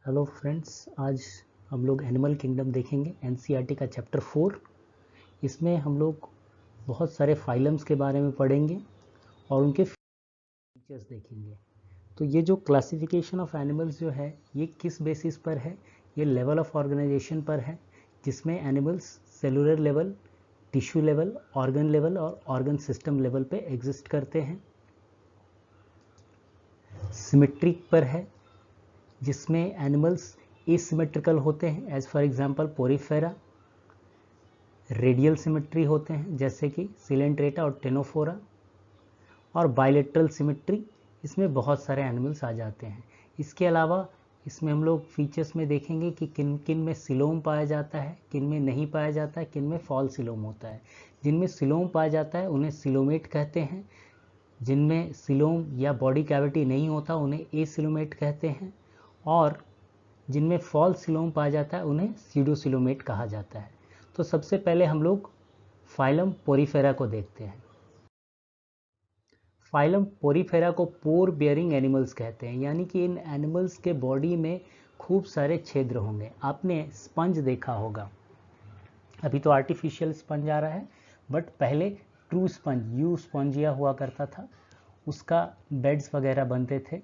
Hello friends, आज हम लोग एनिमल किंगडम देखेंगे। एनसीईआरटी का चैप्टर 4। इसमें हम लोग बहुत सारे फाइलम्स के बारे में पढ़ेंगे और उनके फीचर्स देखेंगे। तो ये जो क्लासिफिकेशन ऑफ एनिमल्स जो है ये किस बेसिस पर है? ये लेवल ऑफ ऑर्गेनाइजेशन पर है, जिसमें animals cellular level, tissue level, organ level और ऑर्गन सिस्टम लेवल पे एग्जिस्ट करते हैं। सिमेट्रिक पर है, जिसमें एनिमल्स एसिमेट्रिकल होते हैं, as for example porifera. Radial symmetry होते हैं जैसे कि सिलेंट्रेटा और टेनोफोरा। और बायलेटरल सिमेट्री, इसमें बहुत सारे एनिमल्स आ जाते हैं। इसके अलावा इसमें हम लोग फीचर्स में देखेंगे कि किन किन में सिलोम पाया जाता है, किन में नहीं पाया जाता है, किन में फॉल सिलोम होता है। जिनमें सिलोम पाया जाता है उन्हें सिलोमेट कहते हैं, जिनमें सिलोम या बॉडी कैविटी नहीं होता उन्हें एसिलोमेट कहते हैं, और जिनमें फॉल सिलोम पाया जाता है उन्हें सीडोसिलोमेट कहा जाता है। तो सबसे पहले हम लोग फाइलम पोरीफेरा को देखते हैं। फाइलम पोरीफेरा को पोर बियरिंग एनिमल्स कहते हैं, यानी कि इन एनिमल्स के बॉडी में खूब सारे छिद्र होंगे। आपने स्पंज देखा होगा, अभी तो आर्टिफिशियल स्पंज आ रहा है, बट पहले ट्रू स्पंज यू स्पंजिया हुआ करता था, उसका बेड्स वगैरह बनते थे।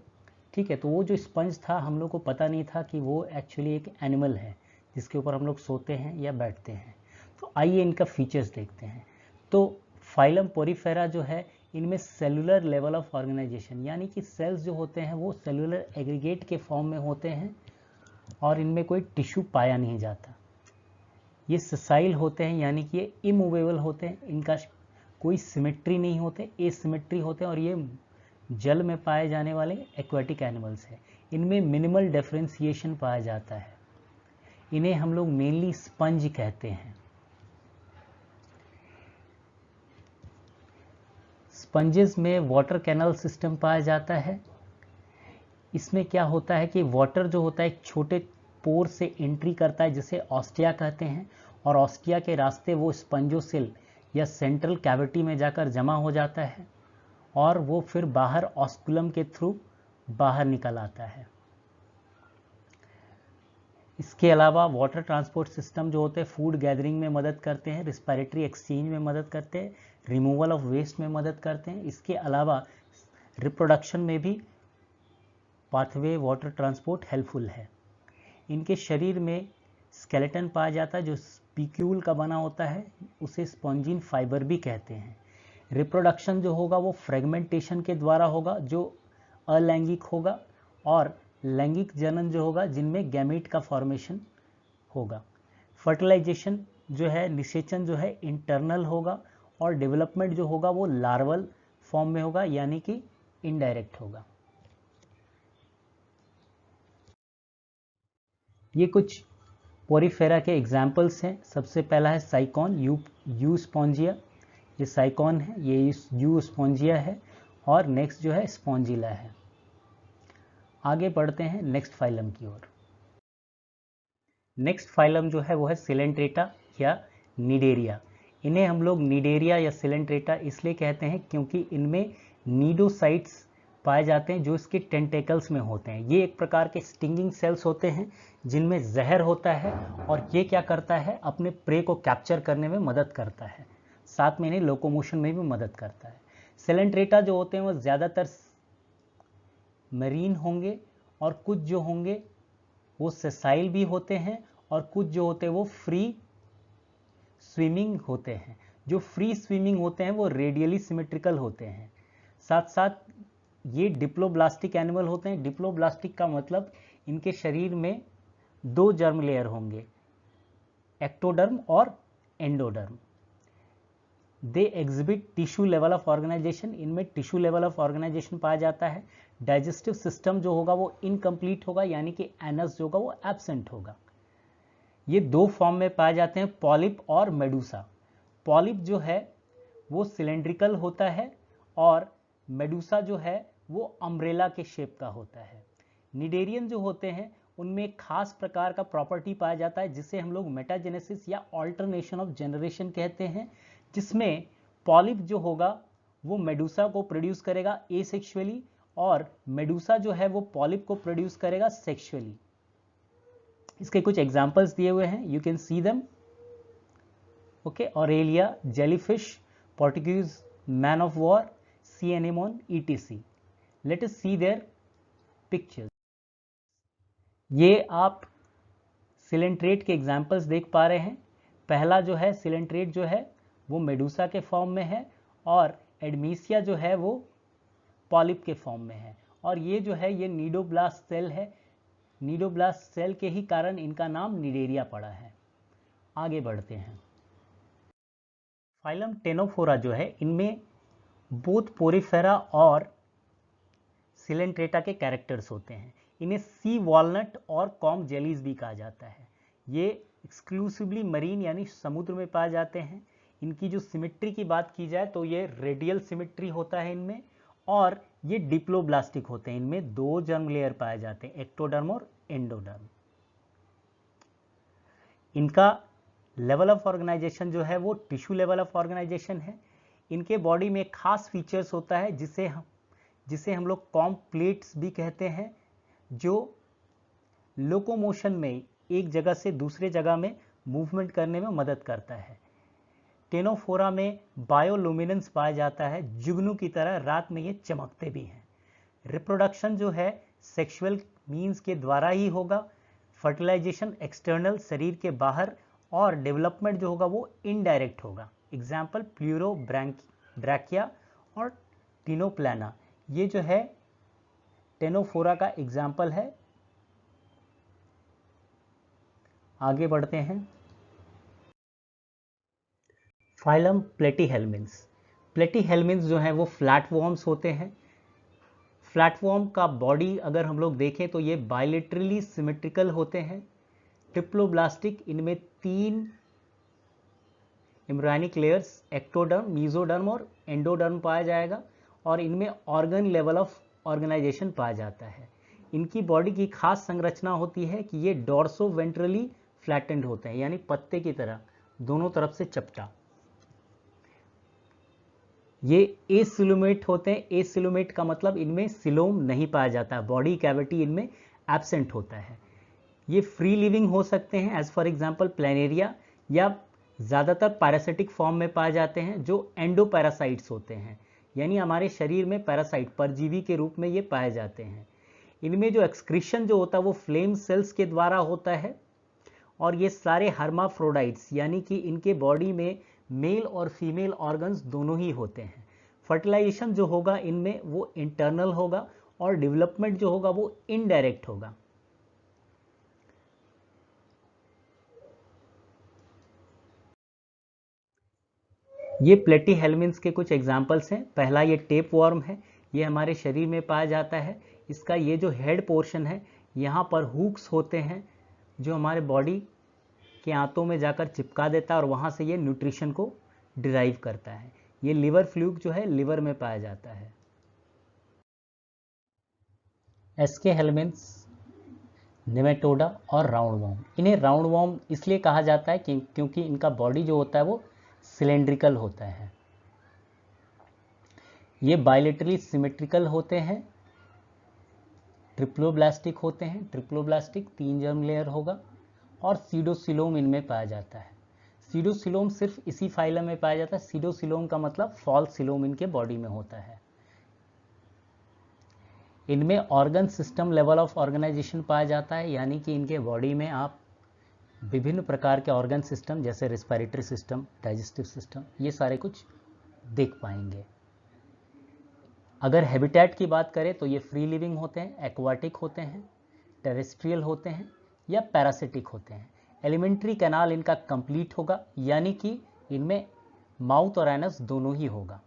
ठीक है, तो वो जो स्पंज था हम लोग को पता नहीं था कि वो एक्चुअली एक एनिमल है जिसके ऊपर हम लोग सोते हैं या बैठते हैं। तो आइए इनका फीचर्स देखते हैं। तो फाइलम पोरीफेरा जो है, इनमें सेलुलर लेवल ऑफ ऑर्गेनाइजेशन, यानी कि सेल्स जो होते हैं वो सेलुलर एग्रीगेट के फॉर्म में होते हैं और इनमें कोई टिश्यू पाया नहीं जाता। ये ससाइल होते हैं, यानी कि ये इमूवेबल होते हैं, इनका कोई सिमेट्री नहीं होते, एसिमेट्री होते हैं, और ये जल में पाए जाने वाले एक्वेटिक एनिमल्स हैं। इनमें मिनिमल डिफरेंशिएशन पाया जाता है। इन्हें हम लोग मेनली स्पंज कहते हैं। स्पंजेस में वाटर कैनल सिस्टम पाया जाता है। इसमें क्या होता है कि वाटर जो होता है एक छोटे पोर से एंट्री करता है, जिसे ऑस्टिया कहते हैं, और ऑस्टिया के रास्ते वो स्पंजोसेल या सेंट्रल कैविटी में जाकर जमा हो जाता है और वो फिर बाहर ऑस्कुलम के थ्रू बाहर निकल आता है। इसके अलावा वाटर ट्रांसपोर्ट सिस्टम जो होते हैं फूड गैदरिंग में मदद करते हैं, रिस्पायरेटरी एक्सचेंज में मदद करते हैं, रिमूवल ऑफ वेस्ट में मदद करते हैं। इसके अलावा रिप्रोडक्शन में भी पाथवे वाटर ट्रांसपोर्ट हेल्पफुल है। इनके शरीर में स्केलेटन पाया जाता है जो स्पीक्यूल का बना होता है, उसे स्पॉन्जिन फाइबर भी कहते हैं। रिप्रोडक्शन जो होगा वो फ्रेगमेंटेशन के द्वारा होगा, जो अलैंगिक होगा, और लैंगिक जनन जो होगा जिनमें गैमेट का फॉर्मेशन होगा। फर्टिलाइजेशन जो है, निषेचन जो है इंटरनल होगा, और डेवलपमेंट जो होगा वो लार्वल फॉर्म में होगा, यानी कि इनडायरेक्ट होगा। ये कुछ पोरीफेरा के एग्जाम्पल्स हैं। सबसे पहला है साइकॉन यू स्पॉन्जिया, ये साइकॉन है, ये यू स्पॉन्जिया है, और नेक्स्ट जो है स्पॉन्जिला है। आगे बढ़ते हैं नेक्स्ट फाइलम की ओर। नेक्स्ट फाइलम जो है वो है सिलेंट्रेटा या निडेरिया। इन्हें हम लोग निडेरिया या सिलेंट्रेटा इसलिए कहते हैं क्योंकि इनमें नीडोसाइट्स पाए जाते हैं जो इसके टेंटेकल्स में होते हैं। ये एक प्रकार के स्टिंगिंग सेल्स होते हैं जिनमें जहर होता है, और ये क्या करता है, अपने प्रे को कैप्चर करने में मदद करता है, साथ में इन्हें लोकोमोशन में भी मदद करता है। सिलेंट्रेटा जो होते हैं वो ज़्यादातर मरीन होंगे, और कुछ जो होंगे वो सेसाइल भी होते हैं, और कुछ जो होते हैं वो फ्री स्विमिंग होते हैं। जो फ्री स्विमिंग होते हैं वो रेडियली सिमेट्रिकल होते हैं। साथ साथ ये डिप्लोब्लास्टिक एनिमल होते हैं। डिप्लोब्लास्टिक का मतलब इनके शरीर में दो जर्म लेयर होंगे, एक्टोडर्म और endoderm. They exhibit tissue level of organization, इनमें टिश्यू लेवल ऑफ ऑर्गेनाइजेशन पाया जाता है। डाइजेस्टिव सिस्टम जो होगा वो इनकम्प्लीट होगा, यानी कि एनस जो होगा वो एब्सेंट होगा। ये दो फॉर्म में पाए जाते हैं, पॉलिप और मेडूसा। पॉलिप जो है वो सिलेंड्रिकल होता है, और मेडूसा जो है वो अम्ब्रेला के शेप का होता है। निडेरियन जो होते हैं उनमें एक खास प्रकार का प्रॉपर्टी पाया जाता है जिसे हम लोग मेटाजेनेसिस या ऑल्टरनेशन ऑफ जनरेशन कहते हैं, जिसमें पॉलिप जो होगा वो मेडूसा को प्रोड्यूस करेगा एसेक्सुअली, और मेडूसा जो है वो पॉलिप को प्रोड्यूस करेगा सेक्सुअली। इसके कुछ एग्जाम्पल्स दिए हुए हैं, you can see them. Okay, Aurelia, jellyfish, Portuguese man of war, sea anemone, etc. Let us see their pictures. ये आप सिलेंट्रेट के एग्जाम्पल्स देख पा रहे हैं। पहला जो है सिलेंट्रेट जो है वो मेडूसा के फॉर्म में है, और एडमीसिया जो है वो पॉलिप के फॉर्म में है। और ये जो है ये नीडोब्लास्ट सेल है, नीडोब्लास्ट सेल के ही कारण इनका नाम निडेरिया पड़ा है। आगे बढ़ते हैं। फाइलम टेनोफोरा जो है इनमें बोथ पोरिफेरा और सिलेंट्रेटा के कैरेक्टर्स होते हैं। इन्हें सी वॉलनट और कॉम जेलीज भी कहा जाता है। ये एक्सक्लूसिवली मरीन यानी समुद्र में पाए जाते हैं। इनकी जो सिमेट्री की बात की जाए तो ये रेडियल सिमेट्री होता है इनमें, और ये डिप्लोब्लास्टिक होते हैं। इनमें दो जर्म लेयर पाए जाते हैं, एक्टोडर्म और एंडोडर्म। इनका लेवल ऑफ ऑर्गेनाइजेशन जो है वो टिश्यू लेवल ऑफ ऑर्गेनाइजेशन है। इनके बॉडी में खास फीचर्स होता है जिसे हम लोग कॉम्प्लेट्स भी कहते हैं, जो लोकोमोशन में एक जगह से दूसरे जगह में मूवमेंट करने में मदद करता है। टेनोफोरा में बायोलुमिनेंस पाया जाता है, जुगनू की तरह रात में ये चमकते भी हैं। रिप्रोडक्शन जो है सेक्सुअल मीन्स के द्वारा ही होगा, फर्टिलाइजेशन एक्सटर्नल शरीर के बाहर, और डेवलपमेंट जो होगा वो इनडायरेक्ट होगा। एग्जाम्पल प्लूरोब्रैकिया और टिनोप्लाना, ये जो है टेनोफोरा का एग्जाम्पल है। आगे बढ़ते हैं। फाइलम प्लेटीहेल्मिन्स। प्लेटीहेल्मिन्स जो है वो फ्लैटवॉर्म्स होते हैं। फ्लैटवॉर्म का बॉडी अगर हम लोग देखें तो ये बायलेटरली सिमेट्रिकल होते हैं, ट्रिप्लोब्लास्टिक। इनमें 3 एम्ब्रायनिक लेयर्स, एक्टोडर्म, मीजोडर्म और एंडोडर्म पाया जाएगा, और इनमें ऑर्गन लेवल ऑफ ऑर्गेनाइजेशन पाया जाता है। इनकी बॉडी की खास संरचना होती है कि ये डॉर्सो वेंट्रली फ्लैटेंड होते हैं, यानी पत्ते की तरह दोनों तरफ से चपटा। ये एसिलोमेट होते हैं। एसिलोमेट का मतलब इनमें सिलोम नहीं पाया जाता, बॉडी कैविटी इनमें एब्सेंट होता है। ये फ्री लिविंग हो सकते हैं, एज फॉर एग्जांपल प्लैनेरिया, या ज़्यादातर पैरासिटिक फॉर्म में पाए जाते हैं जो एंडोपैरासाइट्स होते हैं, यानी हमारे शरीर में पैरासाइट परजीवी के रूप में ये पाए जाते हैं। इनमें जो एक्सक्रीशन जो होता है वो फ्लेम सेल्स के द्वारा होता है, और ये सारे हर्माफ्रोडाइट्स यानी कि इनके बॉडी में मेल और फीमेल ऑर्गन्स दोनों ही होते हैं। फर्टिलाइजेशन जो होगा इनमें वो इंटरनल होगा, और डेवलपमेंट जो होगा वो इनडायरेक्ट होगा। ये प्लेटीहेल्मिन्स के कुछ एग्जाम्पल्स हैं। पहला ये टेप वॉर्म है, ये हमारे शरीर में पाया जाता है। इसका ये जो हेड पोर्शन है यहाँ पर हुक्स होते हैं जो हमारे बॉडी के आंतों में जाकर चिपका देता है, और वहाँ से ये न्यूट्रिशन को डिराइव करता है। ये लिवर फ्लूक जो है लिवर में पाया जाता है। एस्के हेल्मिन्स, नेमेटोडा और राउंड वॉर्म। इन्हें राउंड वॉर्म इसलिए कहा जाता है क्योंकि इनका बॉडी जो होता है वो सिलेंड्रिकल होता है। ये बायलेटरली सिमेट्रिकल होते हैं, ट्रिप्लोब्लास्टिक होते हैं। ट्रिप्लोब्लास्टिक 3 जर्म लेयर होगा, और सीडोसिलोम इनमें पाया जाता है। सीडोसिलोम सिर्फ इसी फाइलम में पाया जाता है। सीडोसिलोम का मतलब फॉल्स सिलोम इनके बॉडी में होता है। इनमें organ system level of organization पाया जाता है, यानी कि इनके बॉडी में आप विभिन्न प्रकार के ऑर्गन सिस्टम जैसे रेस्पिरेटरी सिस्टम, डाइजेस्टिव सिस्टम, ये सारे कुछ देख पाएंगे। अगर हैबिटेट की बात करें तो ये फ्री लिविंग होते हैं, एक्वाटिक होते हैं, टेरेस्ट्रियल होते हैं, या पैरासिटिक होते हैं। एलिमेंट्री कैनाल इनका कंप्लीट होगा, यानी कि इनमें माउथ और एनस दोनों ही होगा।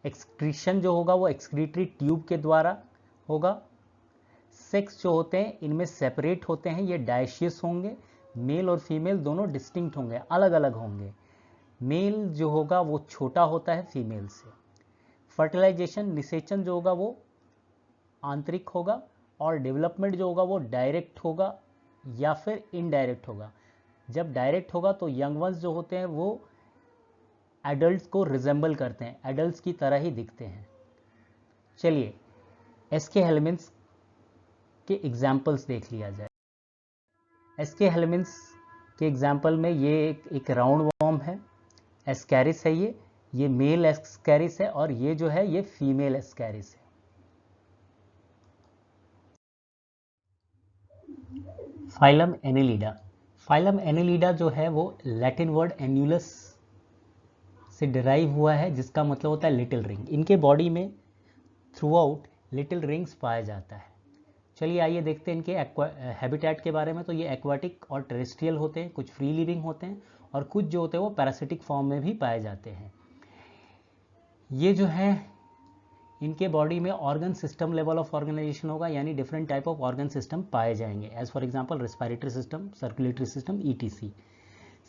एक्सक्रीशन जो होगा वो एक्सक्रीटरी ट्यूब के द्वारा होगा। सेक्स जो होते हैं इनमें सेपरेट होते हैं, ये डायशियस होंगे। मेल और फीमेल दोनों डिस्टिंक्ट होंगे, अलग अलग होंगे। मेल जो होगा वो छोटा होता है फीमेल से। फर्टिलाइजेशन निषेचन जो होगा वो आंतरिक होगा, और डेवलपमेंट जो होगा वो डायरेक्ट होगा या फिर इनडायरेक्ट होगा। जब डायरेक्ट होगा तो यंग वंस जो होते हैं वो एडल्ट्स को रिजेंबल करते हैं, एडल्ट्स की तरह ही दिखते हैं। चलिए एस्के हेल्मिन्स के एग्जाम्पल्स देख लिया जाए। एस्के हेलमिन्स के एग्जाम्पल में ये एक राउंड वॉर्म है, एस्कैरिस है, ये मेल एस्कैरिस है, और ये जो है ये फीमेल एस्कैरिस है। Phylum Annelida. फाइलम एनेलिडा जो है वो लैटिन वर्ड एन्यूलस से डिराइव हुआ है, जिसका मतलब होता है लिटिल रिंग। इनके बॉडी में थ्रू आउट लिटिल रिंग्स पाया जाता है। चलिए आइए देखते हैं इनके हैबिटेट के बारे में। तो ये एक्वाटिक और टेरेस्ट्रियल होते हैं, कुछ फ्री लिविंग होते हैं, और कुछ जो होते हैं वो पैरासिटिक फॉर्म में भी पाए जाते हैं। ये जो है इनके बॉडी में organ system level of organization होगा, यानी different type of organ system पाए जाएंगे, as for example respiratory system, circulatory system, ETC.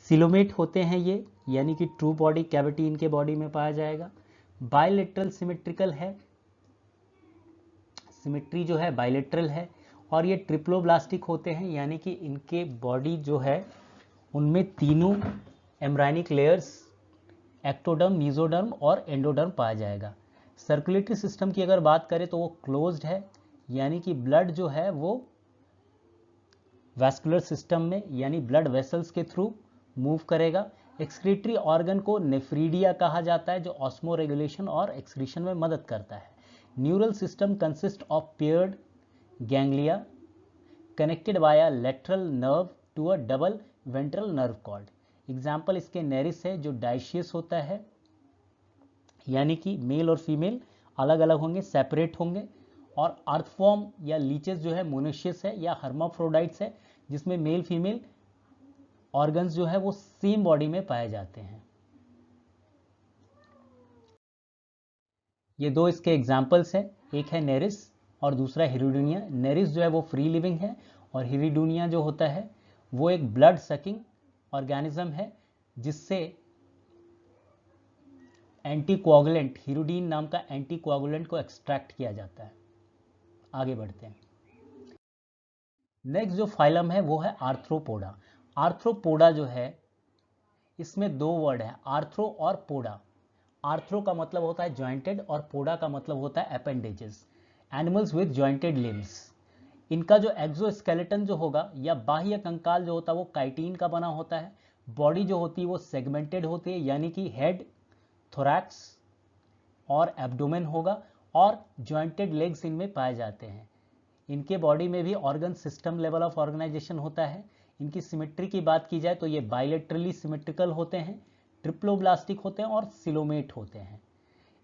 Coelomate होते हैं ये, यानी कि ट्रू बॉडी कैविटी इनके बॉडी में पाया जाएगा। बायलेटरल सिमेट्रिकल है, सिमेट्री जो है बायलेटरल है, और ये ट्रिप्लोब्लास्टिक होते हैं, यानी कि इनके बॉडी जो है उनमें तीनों एम्ब्रायनिक लेयर्स एक्टोडर्म, मीजोडर्म और एंडोडर्म पाया जाएगा। सर्कुलेटरी सिस्टम की अगर बात करें तो वो क्लोज्ड है, यानी कि ब्लड जो है वो वैस्कुलर सिस्टम में यानी ब्लड वेसल्स के थ्रू मूव करेगा। एक्सक्रीटरी ऑर्गन को नेफ्रीडिया कहा जाता है, जो ऑस्मो रेगुलेशन और एक्सक्रीशन में मदद करता है। Neural system consist of paired ganglia connected by lateral nerve to a double ventral nerve cord. Example इसके नेरिस है, जो डाइशियस होता है, यानी कि मेल और फीमेल अलग अलग होंगे, सेपरेट होंगे। और अर्थफॉर्म या लीचेस जो है मोनेशियस है या हर्माफ्रोडाइट्स है, जिसमें मेल फीमेल ऑर्गन्स जो है वो सेम बॉडी में पाए जाते हैं। ये दो इसके एग्जाम्पल्स हैं, एक है नेरिस और दूसरा हिरिडूनिया। नेरिस जो है वो फ्री लिविंग है, और हिरिडूनिया जो होता है वो एक ब्लड सकिंग ऑर्गेनिज्म है, जिससे एंटीकोआगुलेंट, हिरुडीन नाम का एंटीकोआगुलेंट को एक्सट्रैक्ट किया जाता है। आगे बढ़ते हैं। नेक्स्ट जो फाइलम है वो है आर्थ्रोपोडा। आर्थ्रोपोडा जो है इसमें दो वर्ड है, आर्थ्रो और पोडा। आर्थ्रो का मतलब होता है जॉइंटेड और पोडा का मतलब होता है appendages. Animals with jointed limbs. इनका जो एक्सोस्केलेटन जो होगा या बाह्य कंकाल जो होता है वो काइटिन का बना होता है। बॉडी जो होती है वो सेगमेंटेड होती है, यानी कि हेड, थोरैक्स और एब्डोमेन होगा, और जॉइंटेड लेग्स इनमें पाए जाते हैं। इनके बॉडी में भी organ system level of organization होता है। इनकी सिमेट्री की बात की जाए तो ये बायलेटरली सिमेट्रिकल होते हैं, ट्रिप्लोब्लास्टिक होते हैं और सिलोमेट होते हैं।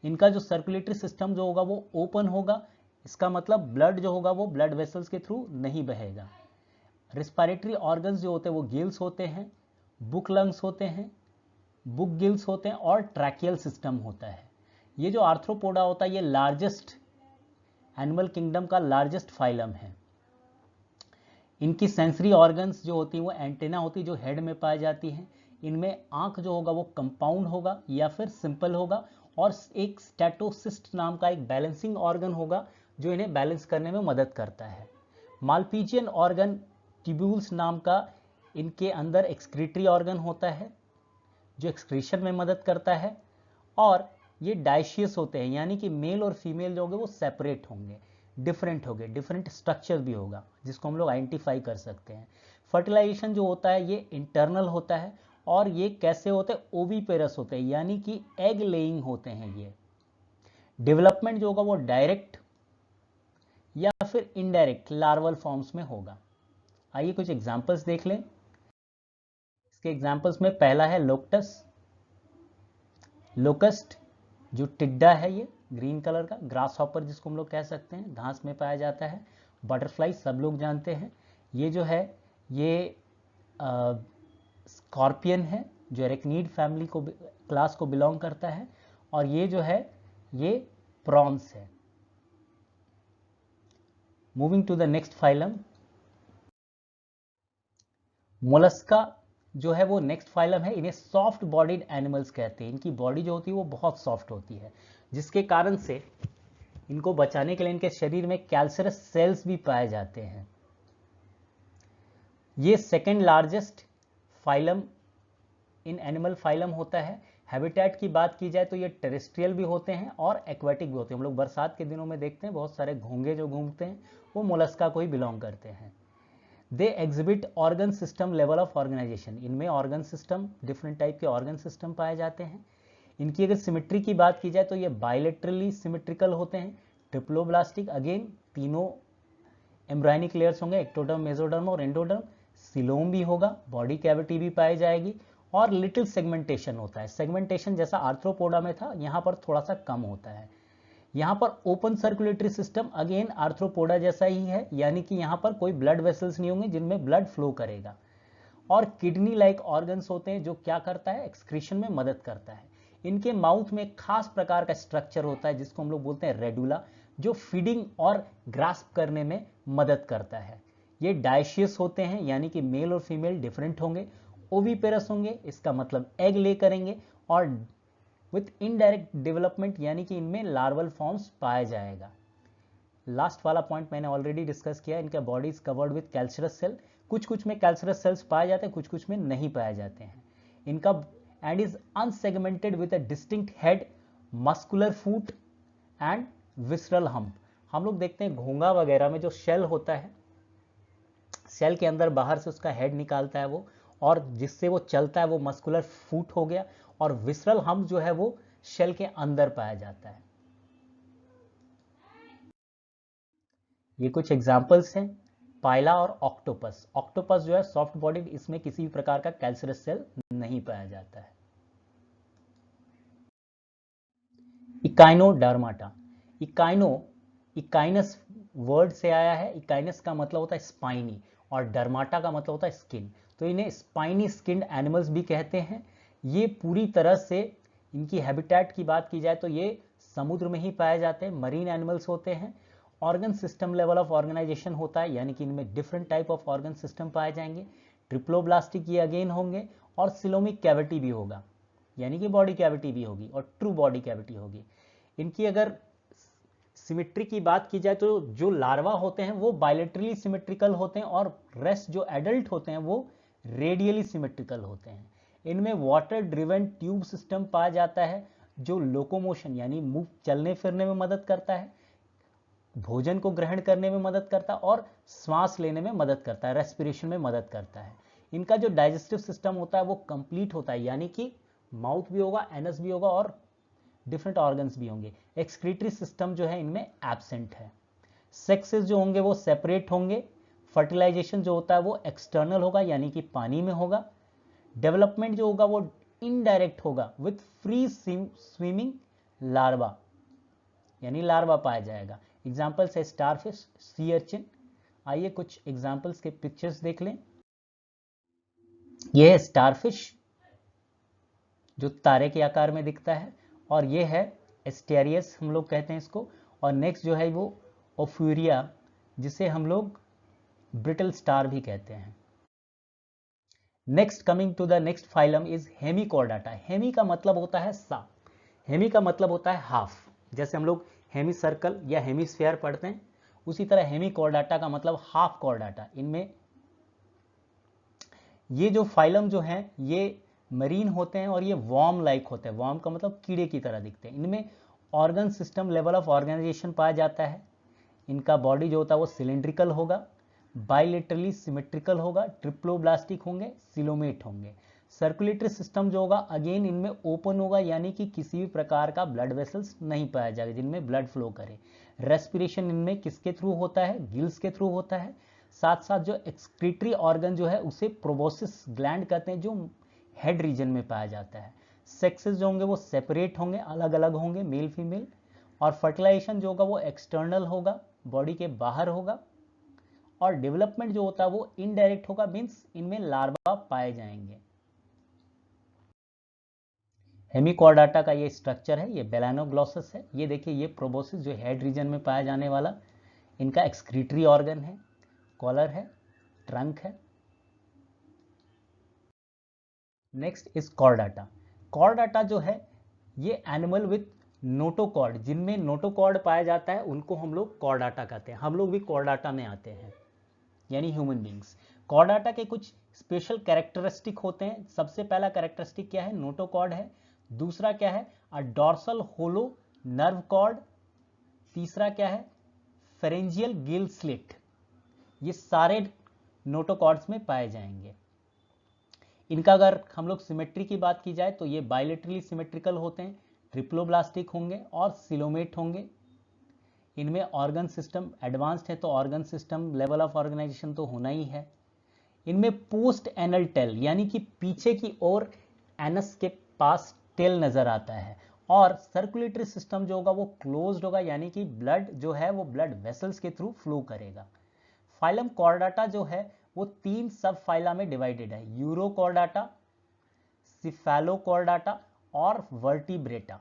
इनका जो सर्कुलेटरी सिस्टम जो होगा वो ओपन होगा, इसका मतलब ब्लड जो होगा वो ब्लड वेसल्स के थ्रू नहीं बहेगा। रेस्पिरेटरी ऑर्गन्स जो होते हैं वो गिल्स होते हैं, बुक लंग्स होते हैं, बुक गिल्स होते हैं, और ट्रैकियल सिस्टम होता है। ये जो आर्थ्रोपोडा होता है ये लार्जेस्ट एनिमल किंगडम का लार्जेस्ट फाइलम है। इनकी सेंसरी ऑर्गन्स जो होती हैं वो एंटेना होती है, जो हेड में पाई जाती हैं। इनमें आंख जो होगा वो कंपाउंड होगा या फिर सिंपल होगा, और एक स्टैटोसिस्ट नाम का एक बैलेंसिंग ऑर्गन होगा, जो इन्हें बैलेंस करने में मदद करता है। मालपीजियन ऑर्गन ट्यूब्यूल्स नाम का इनके अंदर एक्सक्रीटरी ऑर्गन होता है, जो एक्सक्रीशन में मदद करता है। और ये डाइशियस होते हैं, यानी कि मेल और फीमेल जो होंगे वो सेपरेट होंगे, डिफरेंट होंगे, डिफरेंट स्ट्रक्चर भी होगा, जिसको हम लोग आइडेंटिफाई कर सकते हैं। फर्टिलाइजेशन जो होता है ये इंटरनल होता है, और ये कैसे होते हैं, ओवीपेरस होते हैं, यानी कि एग लेइंग होते हैं ये। डेवलपमेंट जो होगा वो डायरेक्ट या फिर इनडायरेक्ट लार्वल फॉर्म्स में होगा। आइए कुछ एग्जांपल्स देख लें। इसके एग्जांपल्स में पहला है लोकटस, लोकस्ट जो टिड्डा है, ये ग्रीन कलर का, ग्रास हॉपर जिसको हम लोग कह सकते हैं, घास में पाया जाता है। बटरफ्लाई सब लोग जानते हैं। ये जो है ये स्कॉर्पियन है, जो एरेक्नीड फैमिली को क्लास को बिलोंग करता है। और ये जो है ये प्रॉन्स है। Moving to the next phylum, Mollusca जो है वो नेक्स्ट फाइलम है। इन्हें सॉफ्ट बॉडीड एनिमल्स कहते हैं। इनकी बॉडी जो होती है वो बहुत सॉफ्ट होती है, जिसके कारण से इनको बचाने के लिए इनके शरीर में कैल्सरस सेल्स भी पाए जाते हैं। ये second largest phylum in animal phylum होता है। हैबिटेट की बात की जाए तो ये टेरेस्ट्रियल भी होते हैं और एक्वेटिक भी होते हैं। हम लोग बरसात के दिनों में देखते हैं बहुत सारे घोंगे जो घूमते हैं, वो मोलस्का को ही बिलोंग करते हैं। They exhibit organ system level of organization. इनमें ऑर्गन सिस्टम, डिफरेंट टाइप के ऑर्गन सिस्टम पाए जाते हैं। इनकी अगर सिमेट्री की बात की जाए तो ये बायलेटरली सिमेट्रिकल होते हैं। ट्रिप्लोब्लास्टिक, अगेन तीनों एम्ब्रायनिक लेयर्स होंगे, एक्टोडर्म, मेसोडर्म और एंडोडर्म। सिलोम भी होगा, बॉडी कैविटी भी पाई जाएगी, और लिटिल सेगमेंटेशन होता है। सेगमेंटेशन जैसा आर्थ्रोपोडा में था, यहाँ पर थोड़ा सा कम होता है। यहाँ पर open circulatory system again arthropoda जैसा ही है, यानी कि यहाँ पर कोई ब्लड वेसल्स नहीं होंगे जिनमें ब्लड फ्लो करेगा। और किडनी लाइक ऑर्गन्स होते हैं जो क्या करता है, एक्सक्रीशन में मदद करता है। इनके माउथ में एक खास प्रकार का स्ट्रक्चर होता है जिसको हम लोग बोलते हैं रेडुला, जो फीडिंग और ग्रास्प करने में मदद करता है। ये डायशियस होते हैं, यानी कि मेल और फीमेल डिफरेंट होंगे। ओविपेरस होंगे, इसका मतलब एग ले करेंगे, और विथ इनडायरेक्ट डेवलपमेंट, यानी कि इनमें लार्वल फॉर्म्स पाया जाएगा। लास्ट वाला पॉइंट मैंने ऑलरेडी डिस्कस किया, इनका body is covered with calcareous cell. कुछ कुछ में कैल्सरस सेल्स पाए जाते हैं, कुछ कुछ में नहीं पाए जाते हैं। इनका and is unsegmented with a distinct head, muscular foot and visceral hump. हम लोग देखते हैं घोंगा वगैरह में जो शेल होता है, सेल के अंदर बाहर से उसका हेड निकालता है वो, और जिससे वो चलता है वो मस्कुलर फूट हो गया, और विसरल हम्प जो है वो शेल के अंदर पाया जाता है। ये कुछ एग्जांपल्स हैं, पाइला और ऑक्टोपस। ऑक्टोपस जो है सॉफ्ट बॉडीड, इसमें किसी भी प्रकार का कैल्सरस सेल नहीं पाया जाता है। इकाइनोडर्माटा, इकाइनस वर्ड से आया है। इकाइनस का मतलब होता है स्पाइनी, और डर्माटा का मतलब होता है स्किन। तो इन्हें स्पाइनी स्किन्ड एनिमल्स भी कहते हैं। ये पूरी तरह से, इनकी हैबिटेट की बात की जाए तो ये समुद्र में ही पाए जाते हैं, मरीन एनिमल्स होते हैं। Organ system level of organization होता है, यानी कि इनमें different type of organ system पाए जाएंगे। ट्रिप्लोब्लास्टिक ये अगेन होंगे, और सिलोमिक कैविटी भी होगा, यानी कि बॉडी कैविटी भी होगी, और ट्रू बॉडी कैविटी होगी। इनकी अगर सिमेट्री की बात की जाए तो जो लार्वा होते हैं वो बायलेटरली सिमेट्रिकल होते हैं, और रेस्ट जो एडल्ट होते हैं वो रेडियली सिमेट्रिकल होते हैं। इनमें वाटर ड्रिवन ट्यूब सिस्टम पाया जाता है, जो लोकोमोशन यानी मूव, चलने फिरने में मदद करता है, भोजन को ग्रहण करने में मदद करता है, और श्वास लेने में मदद करता है, रेस्पिरेशन में मदद करता है। इनका जो डाइजेस्टिव सिस्टम होता है वो कंप्लीट होता है, यानी कि माउथ भी होगा, एनस भी होगा, और डिफरेंट ऑर्गन्स भी होंगे। एक्सक्रीटरी सिस्टम जो है इनमें एब्सेंट है। सेक्सेस जो होंगे वो सेपरेट होंगे। फर्टिलाइजेशन जो होता है वो एक्सटर्नल होगा, यानी कि पानी में होगा। डेवलपमेंट जो होगा वो इनडायरेक्ट होगा, विथ फ्री स्विमिंग लार्वा, यानी लार्वा पाया जाएगा। एग्जाम्पल्स है स्टारफिश, सी अर्चिन। आइए कुछ एग्जाम्पल्स के पिक्चर्स देख लें। यह है स्टारफिश जो तारे के आकार में दिखता है, और ये है एस्टेरियस हम लोग कहते हैं इसको। और नेक्स्ट जो है वो ओफ्यूरिया, जिसे हम लोग ब्रिटल स्टार भी कहते हैं। Next, coming to the next phylum is hemichordata. Hemi का मतलब होता है सा, हेमी का मतलब होता है हाफ। जैसे हम लोग हेमी सर्कल या हेमीस्फीयर पढ़ते हैं, उसी तरह हेमिकॉर्डाटा का मतलब हाफ कॉर्डाटा। इनमें ये जो फाइलम जो है ये मरीन होते हैं, और ये वॉर्म लाइक होते हैं। वॉर्म का मतलब कीड़े की तरह दिखते हैं। इनमें organ system level of organization पाया जाता है। इनका बॉडी जो होता है वो सिलेंड्रिकल होगा, बाइलेटरली सिमेट्रिकल होगा, ट्रिप्लोब्लास्टिक होंगे, सिलोमेट होंगे। सर्कुलेटरी सिस्टम जो होगा अगेन इनमें ओपन होगा, यानी कि किसी भी प्रकार का ब्लड वेसल्स नहीं पाया जाएगा जिनमें ब्लड फ्लो करे। रेस्पिरेशन इनमें किसके थ्रू होता है, गिल्स के थ्रू होता है। साथ साथ जो एक्सक्रीटरी ऑर्गन जो है उसे प्रोबोसिस ग्लैंड कहते हैं, जो हेड रीजन में पाया जाता है। सेक्सेस जो होंगे वो सेपरेट होंगे, अलग अलग होंगे, मेल फीमेल। और फर्टिलाइजेशन जो होगा वो एक्सटर्नल होगा, बॉडी के बाहर होगा। और डेवलपमेंट जो होता है वो इनडायरेक्ट होगा, मींस इनमें लार्वा पाए जाएंगे। हेमिकॉर्डाटा का ये स्ट्रक्चर है, ये बेलानोग्लॉसस है। ये देखिए, ये प्रोबोसिस जो हेड रीजन में पाया जाने वाला इनका एक्सक्रीटरी ऑर्गन है, कॉलर है, ट्रंक है। Next is Chordata. कॉर्डाटा जो है ये एनिमल विथ नोटोकॉर्ड, जिनमें नोटोकॉर्ड पाया जाता है उनको हम लोग कॉर्डाटा कहते हैं। हम लोग भी कॉर्डाटा में आते हैं, यानी ह्यूमन बींग्स। कॉर्डाटा के कुछ स्पेशल कैरेक्टरिस्टिक होते हैं। सबसे पहला कैरेक्टरिस्टिक क्या है, नोटोकॉर्ड है। दूसरा क्या है, अ डॉर्सल होलो नर्व कॉर्ड। तीसरा क्या है, फेरेंजियल गिल स्लिट। ये सारे नोटोकॉर्ड्स में पाए जाएंगे। इनका अगर हम लोग सिमेट्री की बात की जाए तो ये बायलेटरली सिमेट्रिकल होते हैं, ट्रिप्लोब्लास्टिक होंगे और सिलोमेट होंगे। इनमें ऑर्गन सिस्टम एडवांस्ड है तो organ system level of organization तो होना ही है। इनमें पोस्ट एनल टेल यानी कि पीछे की ओर एनस के पास टेल नजर आता है, और सर्कुलेटरी सिस्टम जो होगा वो क्लोज्ड होगा, यानी कि ब्लड जो है वो ब्लड वेसल्स के थ्रू फ्लो करेगा। फाइलम कॉर्डाटा जो है वो 3 सब फाइला में डिवाइडेड है, यूरोकॉर्डाटा, सिफेलोकॉर्डाटा और वर्टिब्रेटा।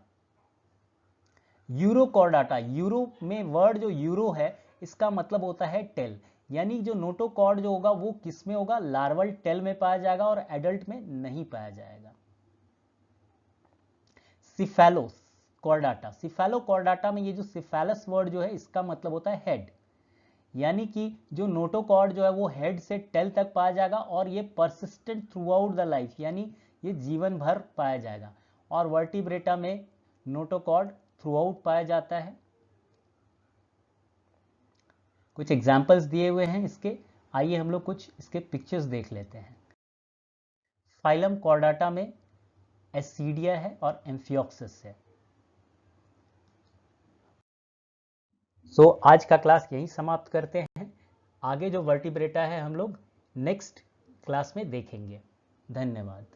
यूरोकॉर्डाटा, यूरो में वर्ड जो यूरो है इसका मतलब होता है टेल, यानी जो नोटोकॉर्ड जो होगा वो किस में होगा, लार्वल टेल में पाया जाएगा और एडल्ट में नहीं पाया जाएगा। सिफेलोकॉर्डाटा, सिफेलोकॉर्डाटा में ये जो सिफेलस वर्ड जो है इसका मतलब होता है हेड, यानी कि जो नोटोकॉर्ड जो है वो हेड से टेल तक पाया जाएगा और ये persistent through out the life, यानी ये जीवन भर पाया जाएगा। और वर्टिब्रेटा में नोटोकॉर्ड थ्रू आउट पाया जाता है। कुछ एग्जाम्पल्स दिए हुए हैं इसके, आइए हम लोग कुछ इसके पिक्चर्स देख लेते हैं। फाइलम कॉर्डाटा में एसिडिया है और एम्फियोक्सिस है। सो आज का क्लास यहीं समाप्त करते हैं। आगे जो वर्टिब्रेटा है हम लोग नेक्स्ट क्लास में देखेंगे। धन्यवाद।